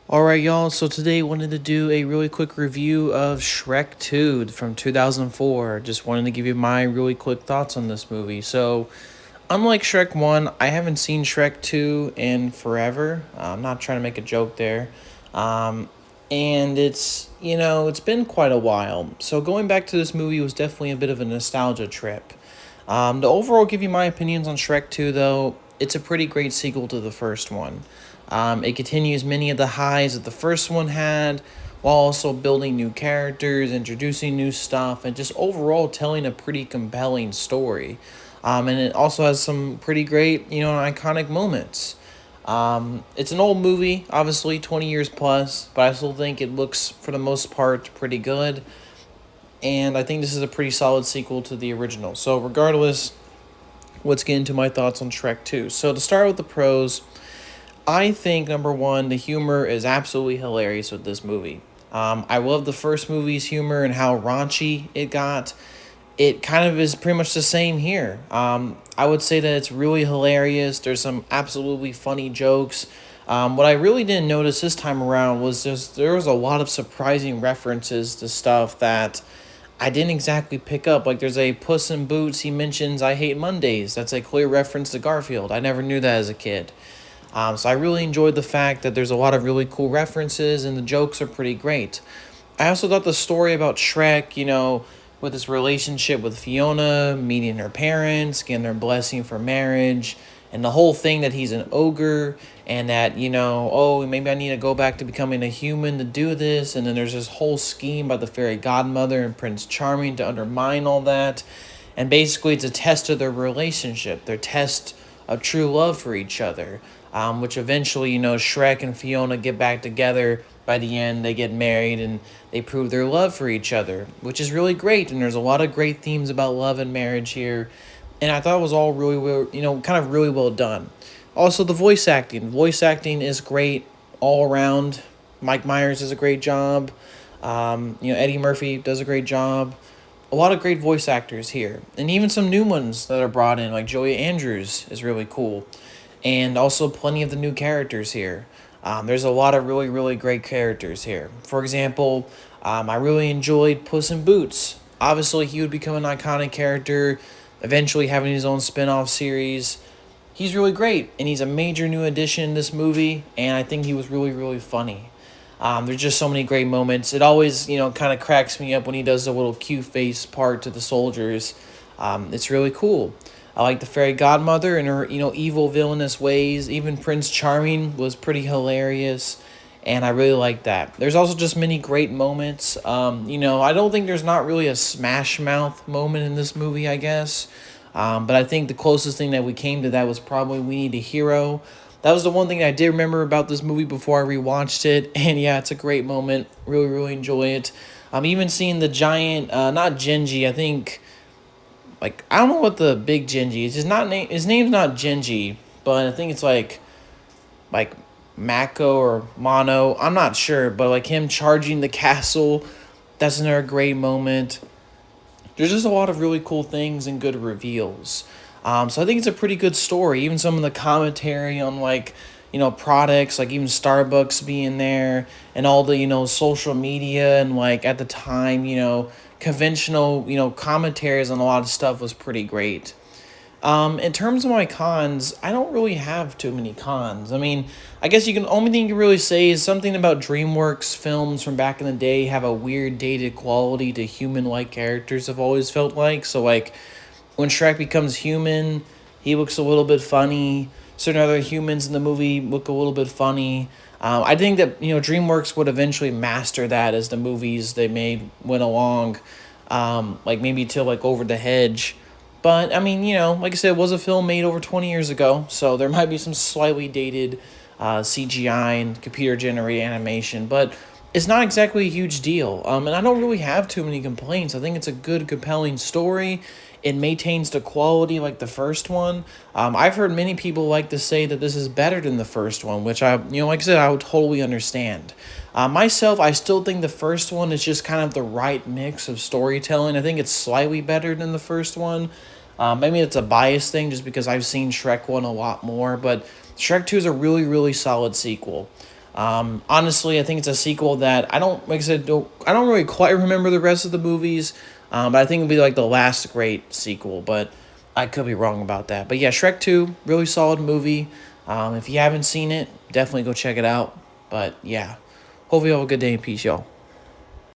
Alright, y'all, so today I wanted to do a really quick review of Shrek 2 from 2004. Just wanted to give you my really quick thoughts on this movie. So, unlike Shrek 1, I haven't seen Shrek 2 in forever. I'm not trying to make a joke there. Um, and it's been quite a while. So, going back to this movie was definitely a bit of a nostalgia trip. To overall give you my opinions on Shrek 2, though, it's a pretty great sequel to the first one. It continues many of the highs that the first one had, while also building new characters, introducing new stuff, and just overall telling a pretty compelling story. And it also has some pretty great, iconic moments. It's an old movie, obviously 20 years plus, but I still think it looks, for the most part, pretty good. And I think this is a pretty solid sequel to the original. So, regardless, let's get into my thoughts on Shrek 2. So, to start with the pros, I think number one, the humor is absolutely hilarious with this movie. I love the first movie's humor and how raunchy it got. It kind of is pretty much the same here. I would say that it's really hilarious. There's some absolutely funny jokes. What I really didn't notice this time around was just there was a lot of surprising references to stuff that I didn't exactly pick up. Like there's a Puss in Boots. He mentions I hate Mondays. That's a clear reference to Garfield. I never knew that as a kid. So I really enjoyed the fact that there's a lot of really cool references and the jokes are pretty great. I also thought the story about Shrek, with his relationship with Fiona, meeting her parents, getting their blessing for marriage, and the whole thing that he's an ogre and that, oh, maybe I need to go back to becoming a human to do this. And then there's this whole scheme by the fairy godmother and Prince Charming to undermine all that. And basically, it's a test of their relationship, their test of true love for each other, which eventually, Shrek and Fiona get back together. By the end, they get married and they prove their love for each other, which is really great. And there's a lot of great themes about love and marriage here. And I thought it was all really well, kind of really well done. Also, the voice acting. Voice acting is great all around. Mike Myers does a great job. Eddie Murphy does a great job. A lot of great voice actors here, and even some new ones that are brought in, like Joey Andrews is really cool, and also plenty of the new characters here. There's a lot of really, really great characters here. For example, I really enjoyed Puss in Boots. Obviously, he would become an iconic character, eventually having his own spin off series. He's really great, and he's a major new addition in this movie, and I think he was really, really funny. There's just so many great moments. It always, kind of cracks me up when he does the little cute face part to the soldiers. It's really cool. I like the fairy godmother and her, evil villainous ways. Even Prince Charming was pretty hilarious, and I really like that. There's also just many great moments. I don't think there's not really a Smash Mouth moment in this movie, I guess. But I think the closest thing that we came to that was probably We Need a Hero. That was the one thing I did remember about this movie before I rewatched it, and yeah, it's a great moment. Really, really enjoy it. I'm even seeing the giant, not Genji. I think, like I don't know what the big Genji is. His name's not Genji, but I think it's like Mako or Mono. I'm not sure, but like him charging the castle, that's another great moment. There's just a lot of really cool things and good reveals. So I think it's a pretty good story. Even some of the commentary on like, products, like even Starbucks being there and all the, social media and like at the time, conventional, commentaries on a lot of stuff was pretty great. In terms of my cons, I don't really have too many cons. I mean, I guess only thing you can really say is something about DreamWorks films from back in the day have a weird dated quality to human-like characters. I've always felt like so like when Shrek becomes human, he looks a little bit funny. Certain other humans in the movie look a little bit funny. I think that DreamWorks would eventually master that as the movies they made went along, like maybe till like Over the Hedge. But I mean, like I said, it was a film made over 20 years ago, so there might be some slightly dated CGI and computer generated animation, but it's not exactly a huge deal. And I don't really have too many complaints. I think it's a good, compelling story. It maintains the quality like the first one. I've heard many people like to say that this is better than the first one, which like I said, I would totally understand. Myself, I still think the first one is just kind of the right mix of storytelling. I think it's slightly better than the first one. Maybe it's a bias thing just because I've seen Shrek 1 a lot more, but Shrek 2 is a really, really solid sequel. Honestly, I think it's a sequel that I don't, like I said, I don't really quite remember the rest of the movies, but I think it'll be like the last great sequel. But I could be wrong about that. But yeah, Shrek 2, really solid movie. If you haven't seen it, definitely go check it out. But yeah, hopefully you have a good day in peace, y'all.